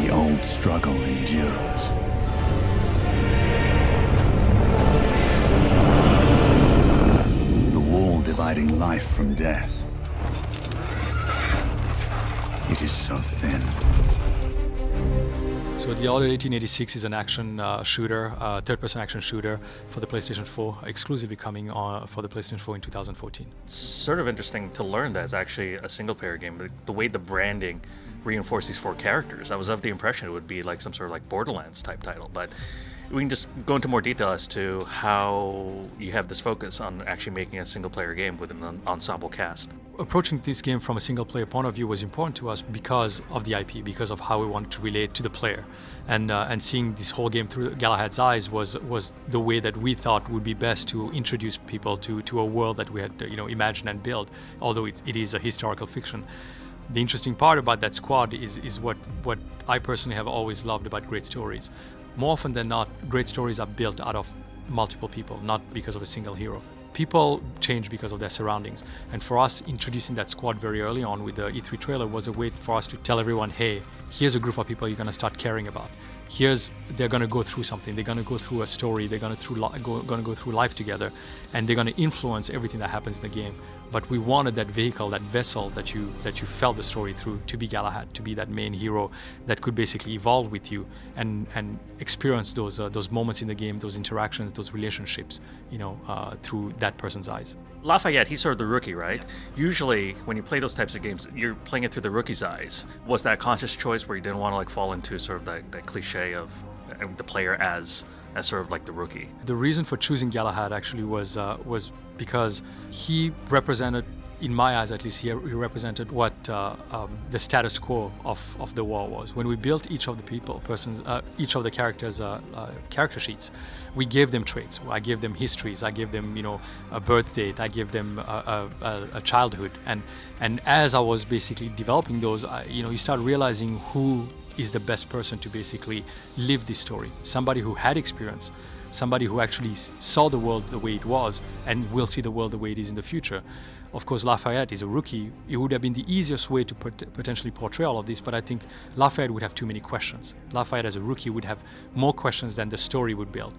the old struggle endures. The wall dividing life from death. It is so thin. So The Order 1886 is an action shooter, third-person action shooter for the PlayStation 4, exclusively coming for the PlayStation 4 in 2014. It's sort of interesting to learn that it's actually a single-player game. The way the branding reinforced these four characters, I was of the impression it would be like some sort of like Borderlands type title, but we can just go into more detail as to how you have this focus on actually making a single-player game with an ensemble cast. Approaching this game from a single-player point of view was important to us because of the IP, because of how we wanted to relate to the player, and seeing this whole game through Galahad's eyes was the way that we thought would be best to introduce people to a world that we had imagined and built, although it is a historical fiction. The interesting part about that squad is what I personally have always loved about great stories. More often than not, great stories are built out of multiple people, not because of a single hero. People change because of their surroundings. And for us, introducing that squad very early on with the E3 trailer was a way for us to tell everyone, hey, here's a group of people you're going to start caring about. They're going to go through something. They're going to go through a story. They're going to go through life together, and they're going to influence everything that happens in the game. But we wanted that vehicle, that vessel that you felt the story through, to be Galahad, to be that main hero that could basically evolve with you and experience those moments in the game, those interactions, those relationships, through that person's eyes. Lafayette, he's sort of the rookie, right? Usually, when you play those types of games, you're playing it through the rookie's eyes. Was that a conscious choice where you didn't want to fall into sort of that cliche of the player as sort of like the rookie? The reason for choosing Galahad actually was because he represented, in my eyes at least, he represented what the status quo of the war was. When we built each of the characters' character sheets, we gave them traits. I gave them histories. I gave them, a birth date. I gave them a childhood. And as I was basically developing those, you start realizing who is the best person to basically live this story. Somebody who had experience, somebody who actually saw the world the way it was and will see the world the way it is in the future. Of course, Lafayette is a rookie. It would have been the easiest way to potentially portray all of this, but I think Lafayette would have too many questions. Lafayette as a rookie would have more questions than the story would build.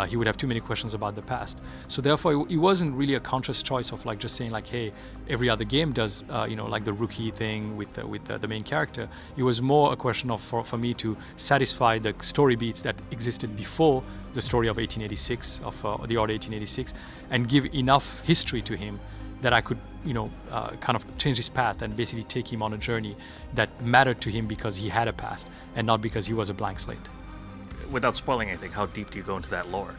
He would have too many questions about the past. So therefore, it wasn't really a conscious choice of just saying hey, every other game does, like the rookie thing with the main character. It was more a question of for me to satisfy the story beats that existed before the story of 1886, of the Order 1886, and give enough history to him that I could, kind of change his path and basically take him on a journey that mattered to him because he had a past and not because he was a blank slate. Without spoiling anything, how deep do you go into that lore?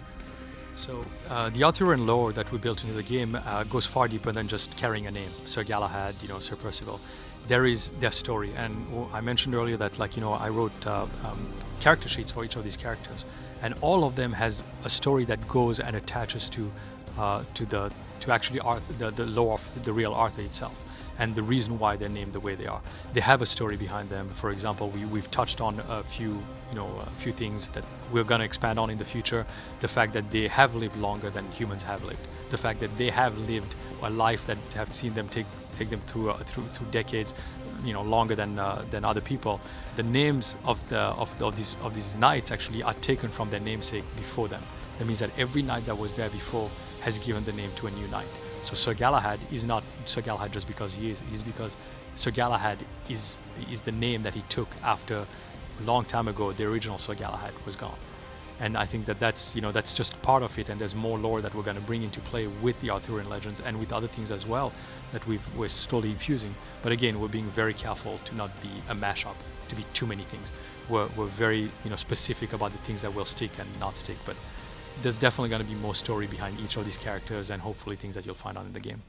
So the Arthurian lore that we built into the game goes far deeper than just carrying a name. Sir Galahad, Sir Percival. There is their story, and I mentioned earlier that I wrote character sheets for each of these characters, and all of them has a story that goes and attaches to actually the lore of the real Arthur itself, and the reason why they're named the way they are. They have a story behind them. For example, we've touched on a few things that we're going to expand on in the future. The fact that they have lived longer than humans have lived. The fact that they have lived a life that have seen them take them through decades, longer than other people. The names of these knights actually are taken from their namesake before them. That means that every knight that was there before has given the name to a new knight. So Sir Galahad is not Sir Galahad just because he is. He's because Sir Galahad is the name that he took after a long time ago the original Sir Galahad was gone. And I think that's just part of it, and there's more lore that we're going to bring into play with the Arthurian legends and with other things as well that we're slowly infusing. But again, we're being very careful to not be a mashup, to be too many things. We're very specific about the things that will stick and not stick, but there's definitely going to be more story behind each of these characters and hopefully things that you'll find out in the game.